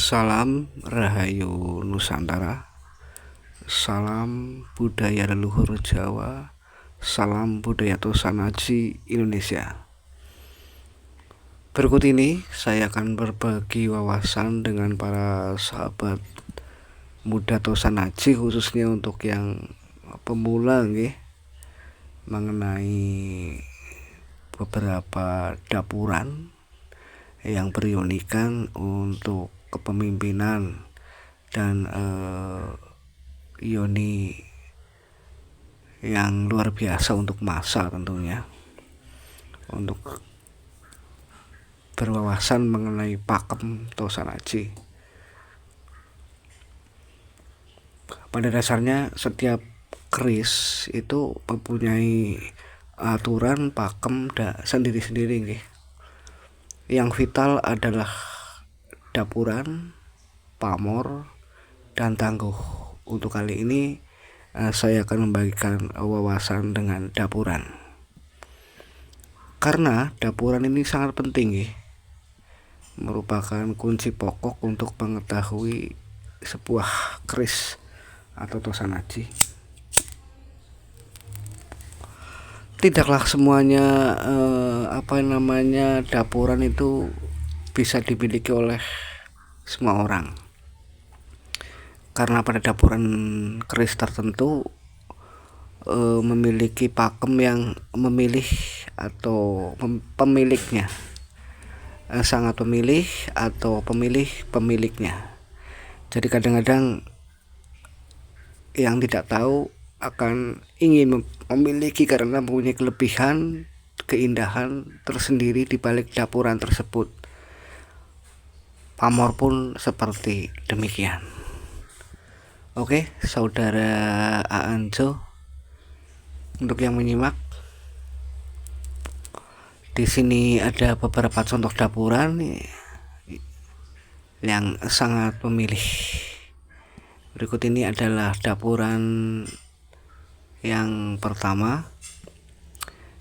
Salam Rahayu Nusantara, salam budaya leluhur Jawa, salam budaya Tosan Aji Indonesia. Berikut ini saya akan berbagi wawasan dengan para sahabat muda Tosan Aji, khususnya untuk yang pemula mengenai beberapa dapuran yang berionikan untuk kepemimpinan dan ioni yang luar biasa untuk masa, tentunya untuk berwawasan mengenai pakem Tosan Aji. Pada dasarnya setiap keris itu mempunyai aturan pakem sendiri-sendiri. Yang vital adalah dapuran, pamor, dan tangguh. Untuk kali ini saya akan membagikan wawasan dengan dapuran, karena dapuran ini sangat penting, merupakan kunci pokok untuk mengetahui sebuah keris atau Tosan Aji. Tidaklah semuanya dapuran itu bisa dimiliki oleh semua orang, karena pada dapuran keris tertentu memiliki pakem yang memilih atau pemiliknya, sangat memilih atau pemiliknya. Jadi kadang-kadang yang tidak tahu akan ingin memiliki karena mempunyai kelebihan, keindahan tersendiri di balik dapuran tersebut. Pamor pun seperti demikian. Oke, saudara Aanjo, untuk yang menyimak, di sini ada beberapa contoh dapuran yang sangat memilih. Berikut ini adalah dapuran yang pertama.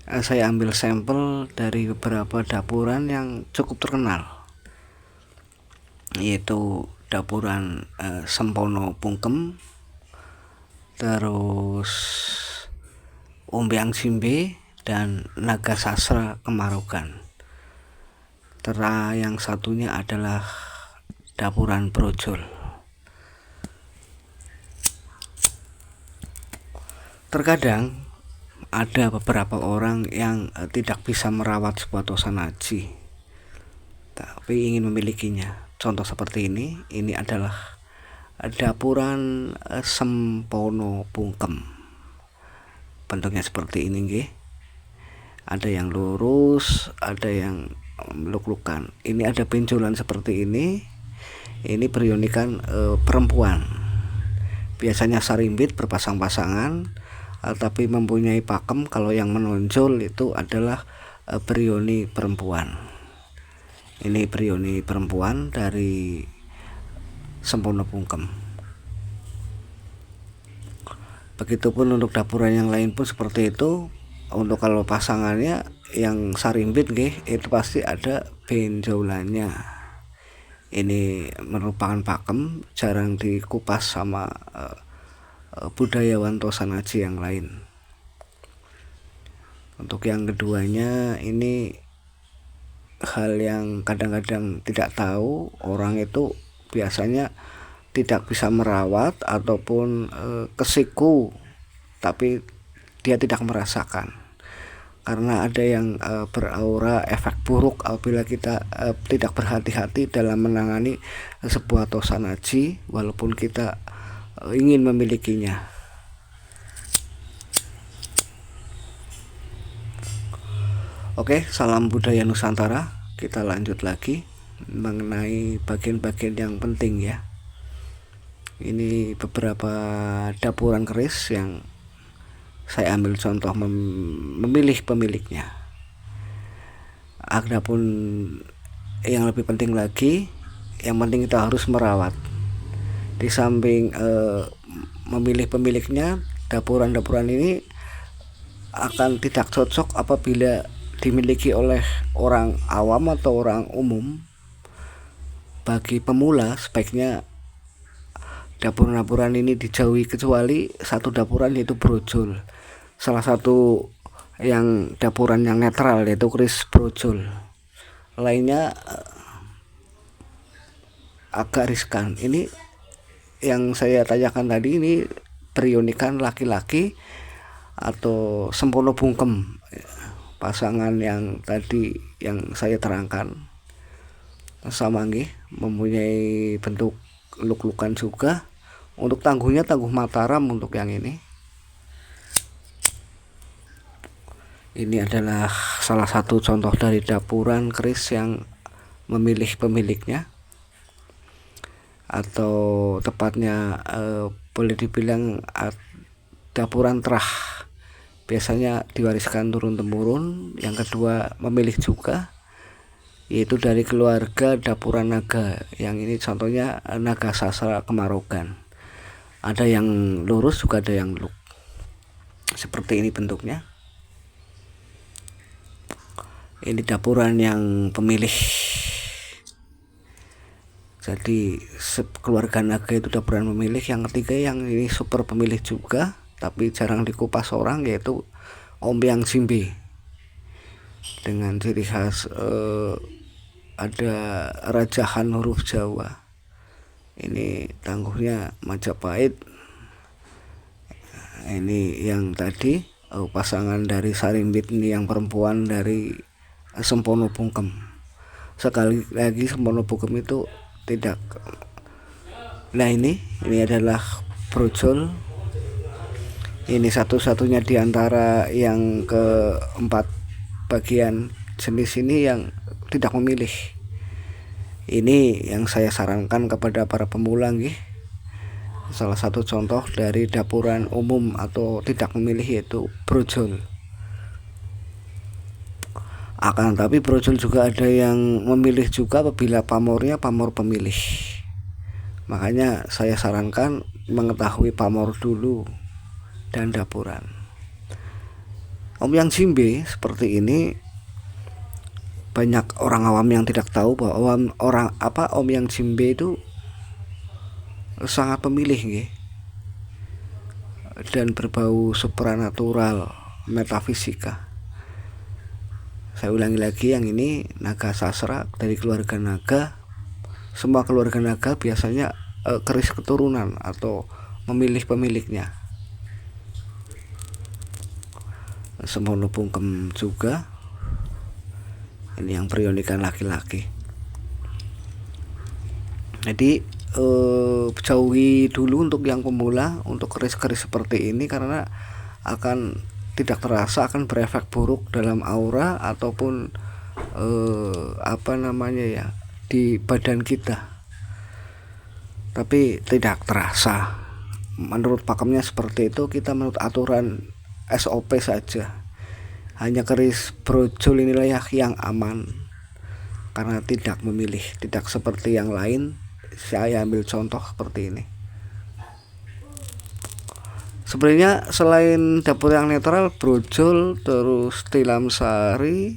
Saya ambil sampel dari beberapa dapuran yang cukup terkenal, yaitu dapuran Sempono Pungkem, terus Umbyang Simbe, dan Naga Sasra Kemarogan. Yang satunya adalah dapuran Brojol. Terkadang ada beberapa orang yang tidak bisa merawat sebuah Tosan Aji, tapi ingin memilikinya. Contoh seperti ini adalah dapuran Sempono Pungkem. Bentuknya seperti ini, ada yang lurus, ada yang luk-lukan. Ini ada benjolan seperti ini berionikan perempuan, biasanya sarimbit berpasang-pasangan, tapi mempunyai pakem. Kalau yang menonjol itu adalah berioni perempuan. Ini berioni perempuan dari Sempono Pungkem. Begitupun untuk dapuran yang lain pun seperti itu. Untuk kalau pasangannya yang sarimbit itu pasti ada benjolannya. Ini merupakan pakem, jarang dikupas sama budayawan Tosan Aji yang lain. Untuk yang keduanya, ini hal yang kadang-kadang tidak tahu orang itu, biasanya tidak bisa merawat ataupun kesiku, tapi dia tidak merasakan, karena ada yang beraura efek buruk apabila kita tidak berhati-hati dalam menangani sebuah Tosan Aji walaupun kita ingin memilikinya. Oke, salam budaya Nusantara. Kita lanjut lagi mengenai bagian-bagian yang penting ya. Ini beberapa dapuran keris yang saya ambil contoh memilih pemiliknya. Adapun yang lebih penting lagi, yang penting kita harus merawat. Di samping memilih pemiliknya, dapuran-dapuran ini akan tidak cocok apabila dimiliki oleh orang awam atau orang umum, bagi pemula sebaiknya dapuran-dapuran ini dijauhi, kecuali satu dapuran yaitu brojol. Salah satu yang dapuran yang netral yaitu keris brojol. Lainnya agak riskan. Ini yang saya tanyakan tadi, ini perionikan laki-laki atau sempono bungkem, pasangan yang tadi yang saya terangkan sama nggih, mempunyai bentuk luk-lukan juga. Untuk tangguhnya tangguh Mataram untuk yang ini. Ini adalah salah satu contoh dari dapuran keris yang memilih pemiliknya, atau tepatnya boleh dibilang dapuran terah. Biasanya diwariskan turun-temurun. Yang kedua memilih juga, yaitu dari keluarga dapuran naga. Yang ini contohnya naga sasra Kemarogan. Ada yang lurus juga ada yang luk. Seperti ini bentuknya. Ini dapuran yang pemilih. Jadi keluarga naga itu dapuran pemilih. Yang ketiga yang ini super pemilih juga, tapi jarang dikupas orang, yaitu Ombyang Simbe. Dengan ciri khas ada rajahan huruf Jawa. Ini tangguhnya Majapahit. Ini yang tadi pasangan dari Sarimbit, ini yang perempuan dari sempono bungkem. Sekali lagi sempono bungkem itu tidak. Nah ini adalah brojol. Ini satu-satunya di antara yang keempat bagian jenis ini yang tidak memilih. Ini yang saya sarankan kepada para pemula nggih. Salah satu contoh dari dapuran umum atau tidak memilih yaitu brojol. Akan tapi brojol juga ada yang memilih juga apabila pamornya pamor pemilih. Makanya saya sarankan mengetahui pamor dulu dan dapuran. Ombyang Simbe seperti ini, banyak orang awam yang tidak tahu bahwa Ombyang Simbe itu sangat pemilih nggih, dan berbau supranatural, metafisika. Saya ulangi lagi, yang ini naga sasra dari keluarga naga. Semua keluarga naga biasanya keris keturunan atau memilih pemiliknya. Sempono bungkem juga. Ini yang perionikan laki-laki. Jadi jauhi dulu untuk yang pemula untuk keris-keris seperti ini, karena akan tidak terasa akan berefek buruk dalam aura ataupun di badan kita, tapi tidak terasa. Menurut pakemnya seperti itu, kita menurut aturan SOP saja. Hanya keris brojol inilah yang aman karena tidak memilih, tidak seperti yang lain. Saya ambil contoh seperti ini. Sebenarnya selain dapur yang netral, brojol, terus tilam sari,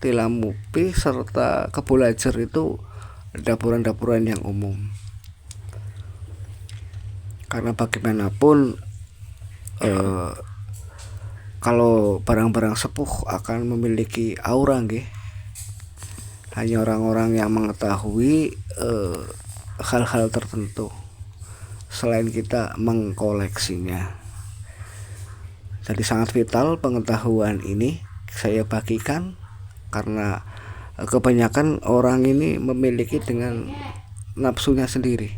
tilam mupi, serta kebolajer itu dapuran-dapuran yang umum. Karena bagaimanapun kalau barang-barang sepuh akan memiliki aura nggih. Hanya orang-orang yang mengetahui hal-hal tertentu selain kita mengkoleksinya. Jadi sangat vital pengetahuan ini saya bagikan, karena kebanyakan orang ini memiliki dengan nafsunya sendiri.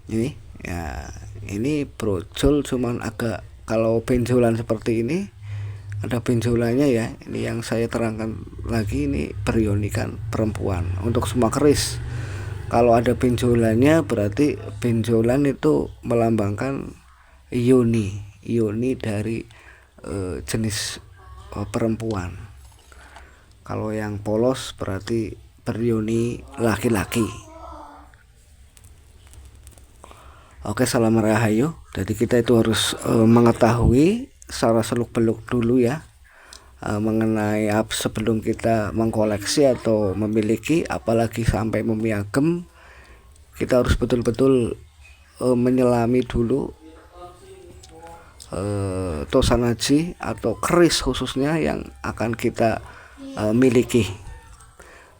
Ini ya, ini brojol cuman agak, kalau benjolan seperti ini ada benjolannya ya. Ini yang saya terangkan lagi, ini perionikan perempuan. Untuk semua keris kalau ada benjolannya berarti benjolan itu melambangkan yoni dari jenis perempuan. Kalau yang polos berarti berioni laki-laki. Oke, salam rahayu. Jadi kita itu harus mengetahui secara seluk beluk dulu ya mengenai sebelum kita mengkoleksi atau memiliki, apalagi sampai memiagem, kita harus betul-betul menyelami dulu tosanaji atau keris khususnya yang akan kita miliki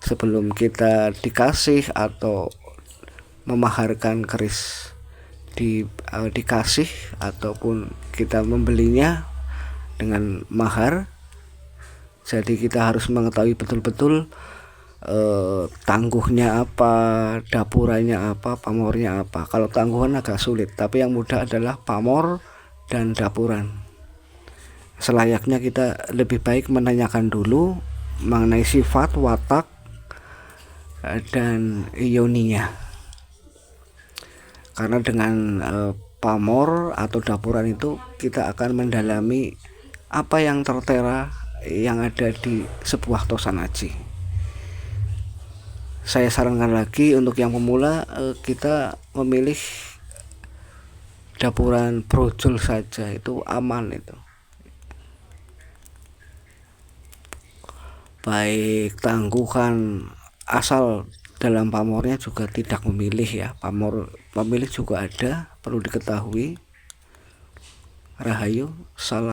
sebelum kita dikasih atau memaharkan keris dikasih ataupun kita membelinya dengan mahar. Jadi kita harus mengetahui betul-betul tangguhnya apa, dapurannya apa, pamornya apa. Kalau tangguhan agak sulit, tapi yang mudah adalah pamor dan dapuran. Selayaknya kita lebih baik menanyakan dulu mengenai sifat, watak, dan yoninya. Karena dengan pamor atau dapuran itu kita akan mendalami apa yang tertera yang ada di sebuah tosanaji. Saya sarankan lagi untuk yang pemula, kita memilih dapuran brojol saja, itu aman itu. Baik tangguhan asal dalam pamornya juga tidak memilih ya. Pamor pemilih juga ada, perlu diketahui. Rahayu, salam.